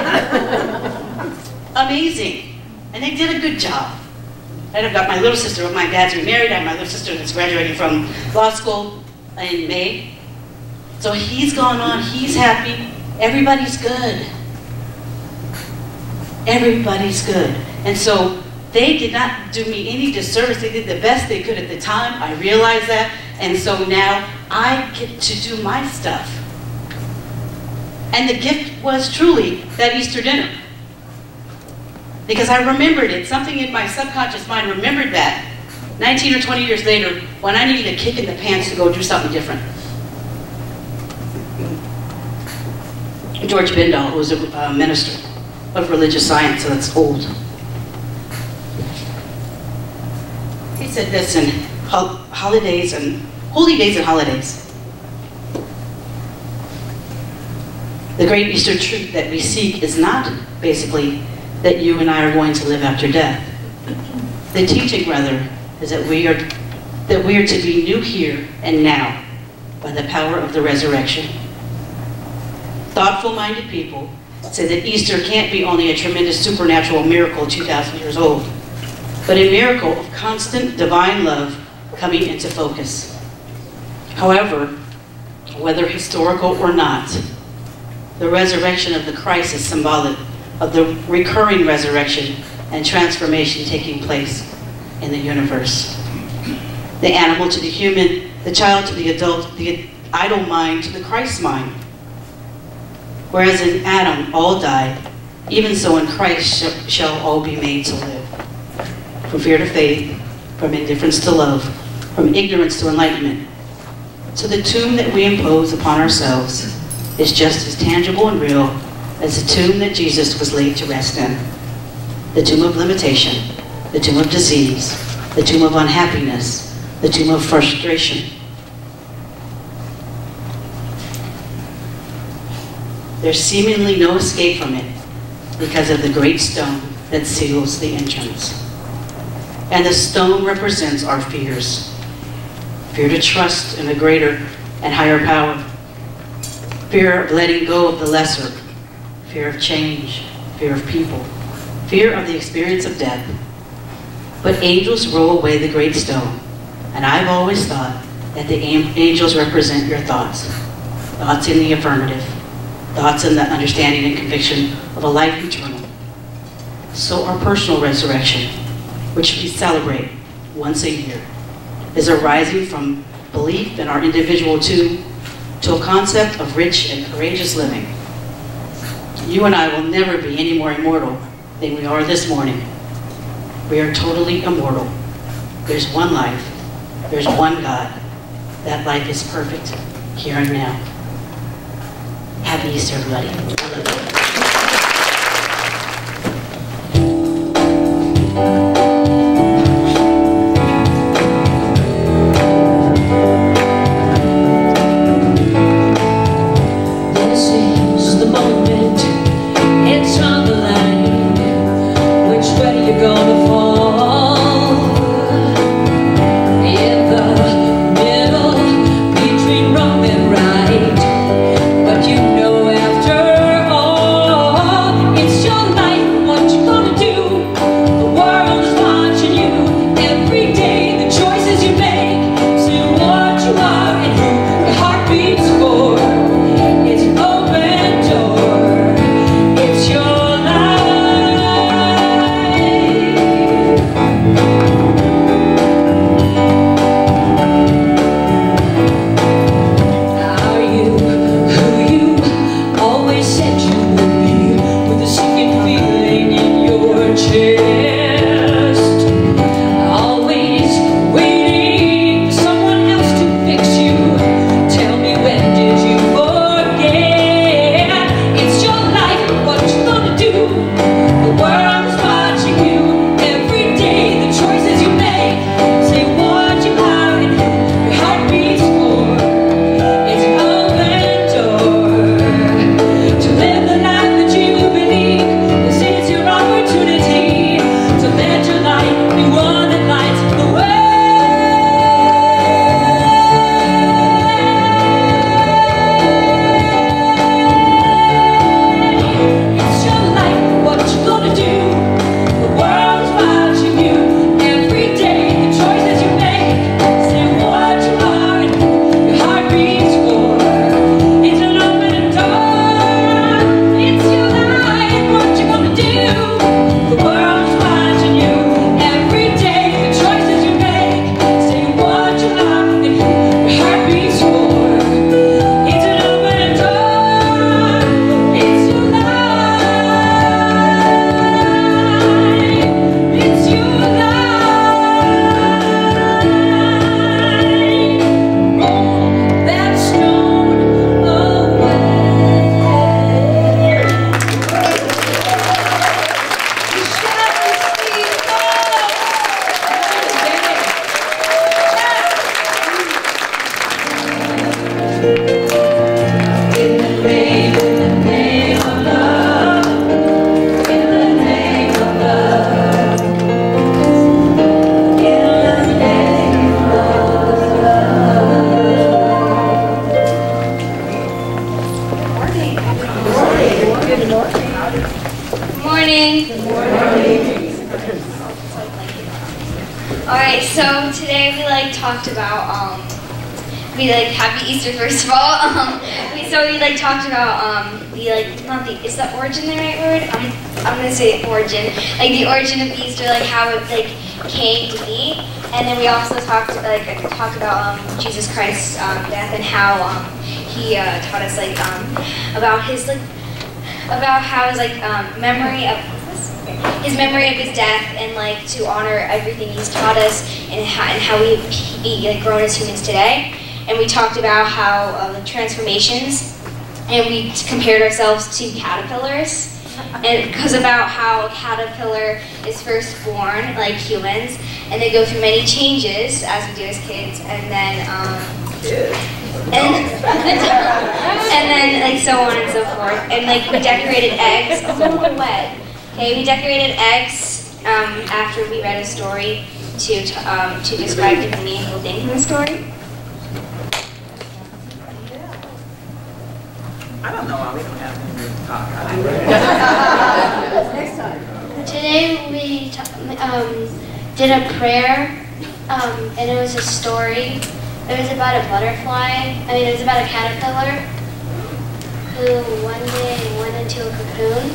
amazing. And they did a good job. And I've got my little sister, my dad's remarried, I have my little sister that's graduating from law school in May. So he's gone on, he's happy, everybody's good. Everybody's good. And so they did not do me any disservice. They did the best they could at the time. I realize that. And so now I get to do my stuff. And the gift was truly that Easter dinner. Because I remembered it. Something in my subconscious mind remembered that 19 or 20 years later when I needed a kick in the pants to go do something different. George Bindall, who was a minister of religious science, so that's old. He said this in Holy Days and Holidays. The great Easter truth that we seek is not basically that you and I are going to live after death. The teaching, rather, is that we are to be new here and now by the power of the resurrection. Thoughtful-minded people say that Easter can't be only a tremendous supernatural miracle 2,000 years old, but a miracle of constant divine love coming into focus. However, whether historical or not, the resurrection of the Christ is symbolic of the recurring resurrection and transformation taking place in the universe. The animal to the human, the child to the adult, the idol mind to the Christ mind. Whereas in Adam all died, even so in Christ shall all be made to live. From fear to faith, from indifference to love, from ignorance to enlightenment. So the tomb that we impose upon ourselves is just as tangible and real as the tomb that Jesus was laid to rest in. The tomb of limitation, the tomb of disease, the tomb of unhappiness, the tomb of frustration. There's seemingly no escape from it because of the great stone that seals the entrance. And the stone represents our fears. Fear to trust in a greater and higher power. Fear of letting go of the lesser. Fear of change. Fear of people. Fear of the experience of death. But angels roll away the great stone. And I've always thought that the angels represent your thoughts. Thoughts in the affirmative. Thoughts in the understanding and conviction of a life eternal. So our personal resurrection, which we celebrate once a year, is arising from belief in our individual tomb to a concept of rich and courageous living. You and I will never be any more immortal than we are this morning. We are totally immortal. There's one life. There's one God. That life is perfect here and now. Happy Easter, everybody. I love you. Right. your chest, always waiting for someone else to fix you. Tell me, when did you forget? It's your life, what you gonna do? The world is watching you every day. The choices you make, say what you are and your heart beats for. It's an open door to live the life that you believe. This is your opportunity to let your light be one that lights the way. It's your life, what you gonna do? The world's watching you every day. The choices you make, say what you are and your heart beats for. It's an open door. It's your life, what you gonna do? The world's watching you every day. The choices you make, say what you are and your heart beats for. It's an open door. It's your life. It's your life. Roll that stone away. In the name of love, in the name of love, in the name of Morning. Alright, so today we talked about Happy Easter first of all. We talked about is the origin the right word? I'm gonna say origin. The origin of Easter, how it came to be. And then we also talked about Jesus Christ's death and how he taught us about how his his memory of his death and to honor everything he's taught us and how we be grown as humans today. And we talked about how the transformations, and we compared ourselves to caterpillars, and because about how a caterpillar is first born like humans, and they go through many changes as we do as kids, and then so on and so forth. And we decorated eggs. A little bit wet. Okay, we decorated eggs after we read a story to describe different meaningful things in the story. I don't know why we don't have them to talk. Next time. Today we did a prayer, and it was a story. It was about a butterfly. It was about a caterpillar who one day went into a cocoon,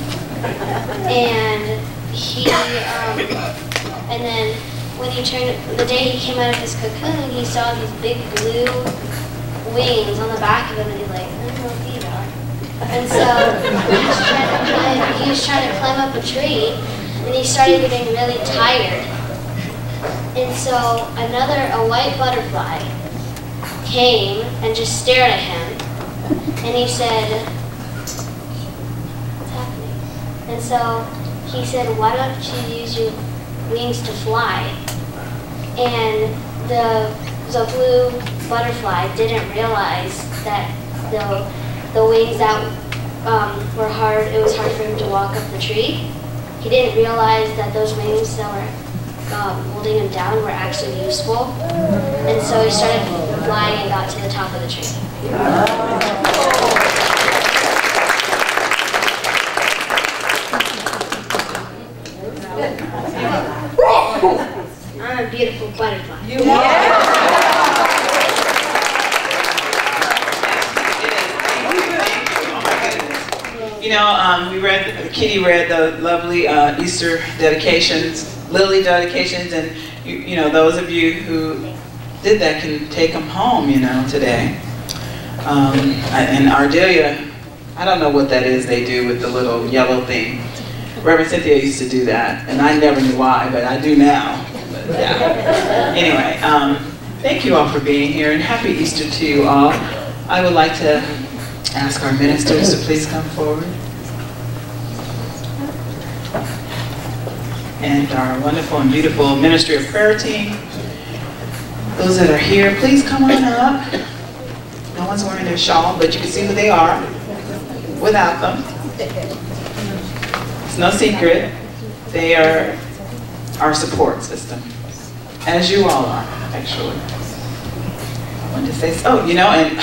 and and then when the day he came out of his cocoon, he saw these big blue wings on the back of him, and he's like, I don't know what these are. And so he was trying to climb up a tree, and he started getting really tired. And so a white butterfly came and just stared at him, and he said, what's happening? And so he said, why don't you use your wings to fly? And the blue butterfly didn't realize that the wings that were hard, it was hard for him to walk up the tree. He didn't realize that those wings that were holding him down were actually useful. And so he started flying and got to the top of the tree. I'm a beautiful butterfly. Kitty read the lovely Easter dedications, Lily dedications, and those of you who did that can take them home, today. And Ardelia, I don't know what that is they do with the little yellow thing. Reverend Cynthia used to do that, and I never knew why, but I do now. But, yeah. Anyway, thank you all for being here, and happy Easter to you all. I would like to ask our ministers to please come forward. And our wonderful and beautiful Ministry of Prayer team. Those that are here, please come on up. No one's wearing their shawl, but you can see who they are without them. It's no secret. They are our support system, as you all are, actually. I wanted to say, oh, you know, and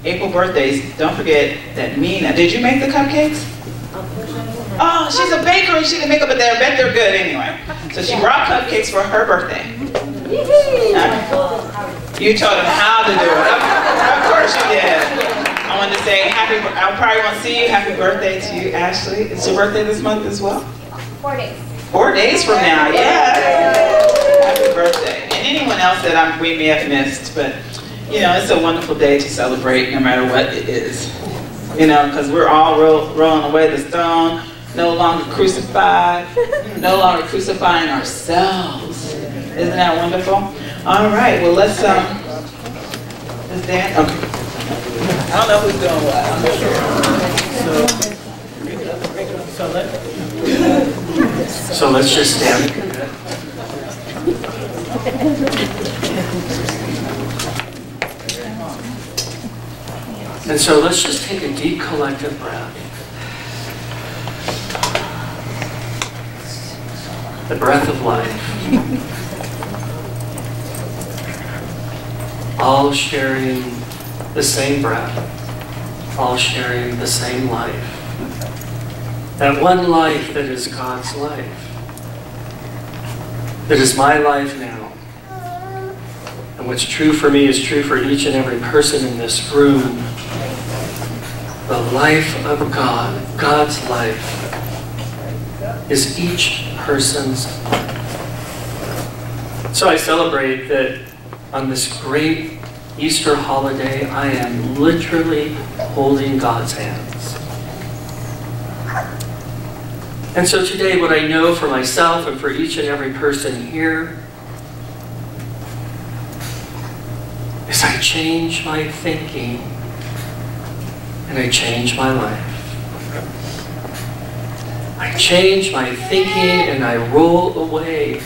April birthdays, don't forget that Mina, did you make the cupcakes? Oh, she's a baker and she didn't make up, but I bet they're good anyway. So she brought cupcakes for her birthday. You taught them how to do it. Of course you did. I wanted to say I probably won't see you. Happy birthday to you, Ashley. It's your birthday this month as well? 4 days. 4 days from now, yeah. Happy birthday. And anyone else that we may have missed, but you know, it's a wonderful day to celebrate no matter what it is. You know, because we're all rolling away the stone, no longer crucified, no longer crucifying ourselves. Isn't that wonderful? All right, well, let's Dan, okay. I don't know who's doing what. I'm not sure. So let's just stand. And so let's just take a deep collective breath. The breath of life. All sharing the same breath. All sharing the same life. That one life that is God's life. That is my life now. And what's true for me is true for each and every person in this room. The life of God, God's life, is each person's life. So I celebrate that on this great Easter holiday, I am literally holding God's hands. And so today, what I know for myself and for each and every person here is I change my thinking and I change my life. I change my thinking and I roll away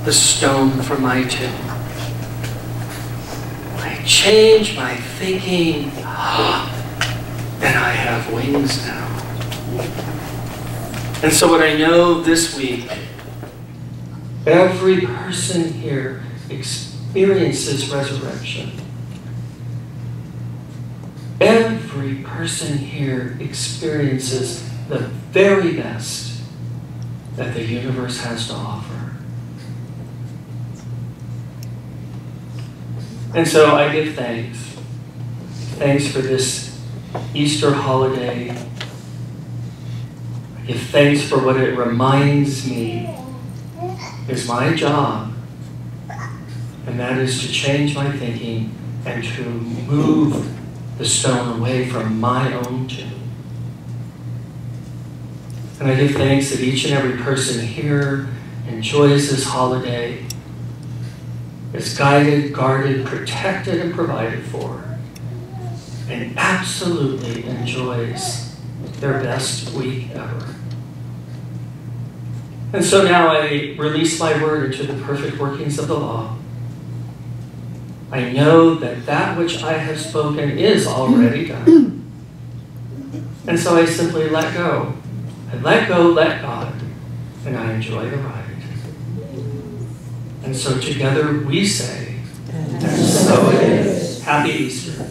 the stone from my tomb. I change my thinking and I have wings now. And so what I know this week, every person here experiences resurrection. Every person here experiences the very best that the universe has to offer. And so I give thanks. Thanks for this Easter holiday. I give thanks for what it reminds me is my job, and that is to change my thinking and to move the stone away from my own tomb. And I give thanks that each and every person here enjoys this holiday, is guided, guarded, protected, and provided for, and absolutely enjoys their best week ever. And so now I release my word into the perfect workings of the law. I know that that which I have spoken is already done. And so I simply let go. I let go, let God, and I enjoy the ride. And so together we say, and so it is. Happy Easter.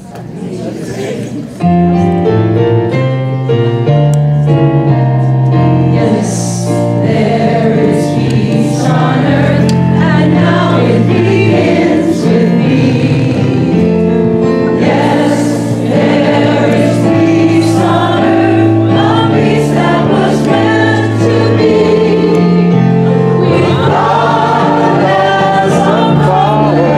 Yes, there is peace on earth, and now it begins with me. Yes, there is peace on earth, a peace that was meant to be. With God as our Father,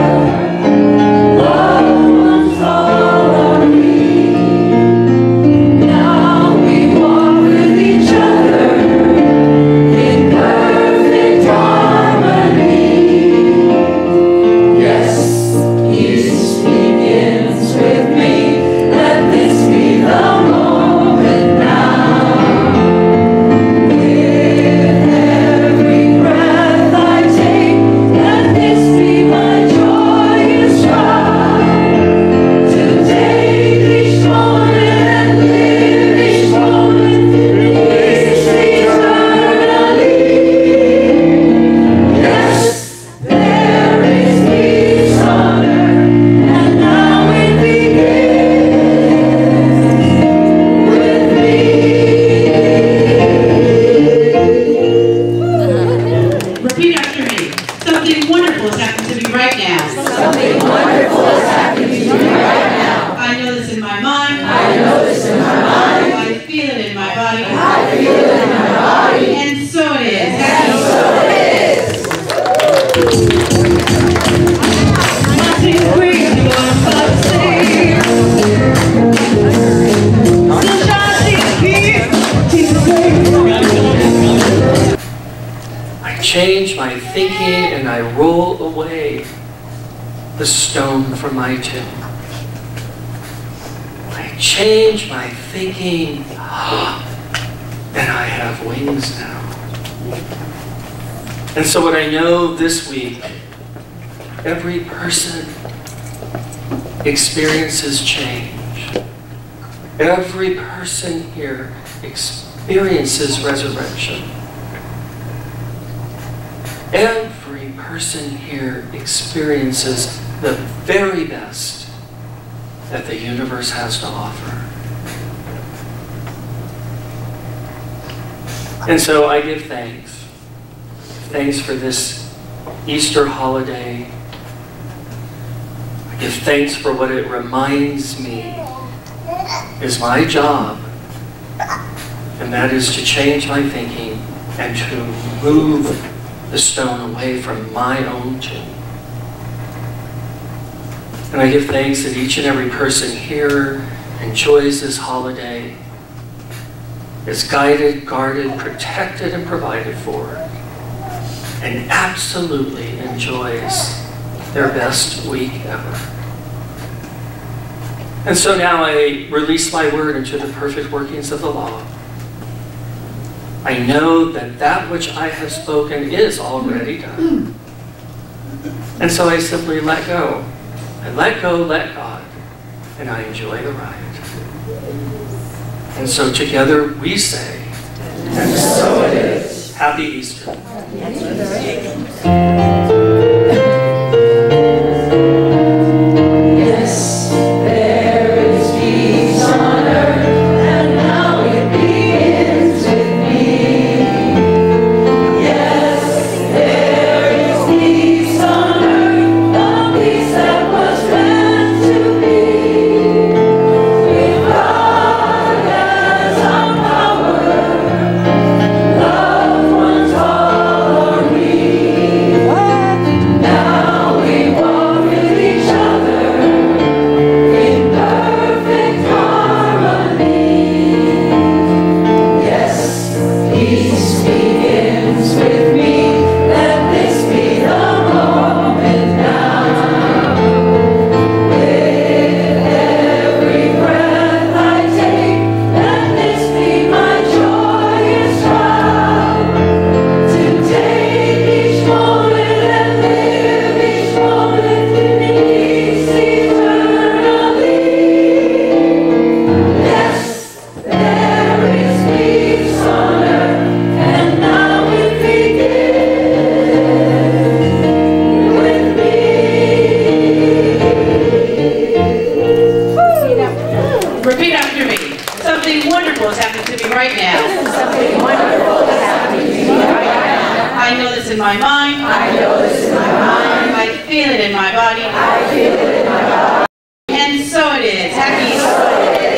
loved ones all are we. body. I feel it in my body. And so it is. And so it is. Nothing crazy what I'm about to say. Sunshine seems here. I change my thinking and I roll away the stone from my tomb. I change my thinking, and I have wings now. And so what I know this week, every person experiences change. Every person here experiences resurrection. Every person here experiences the very best that the universe has to offer. And so I give thanks. Thanks for this Easter holiday. I give thanks for what it reminds me is my job, and that is to change my thinking and to move the stone away from my own tomb. And I give thanks that each and every person here enjoys this holiday, is guided, guarded, protected, and provided for, and absolutely enjoys their best week ever. And so now I release my word into the perfect workings of the law. I know that that which I have spoken is already done. And so I simply let go. I let go, let God, and I enjoy the ride. And so together we say, and so it is. Happy Easter. And so it is. Happy Easter.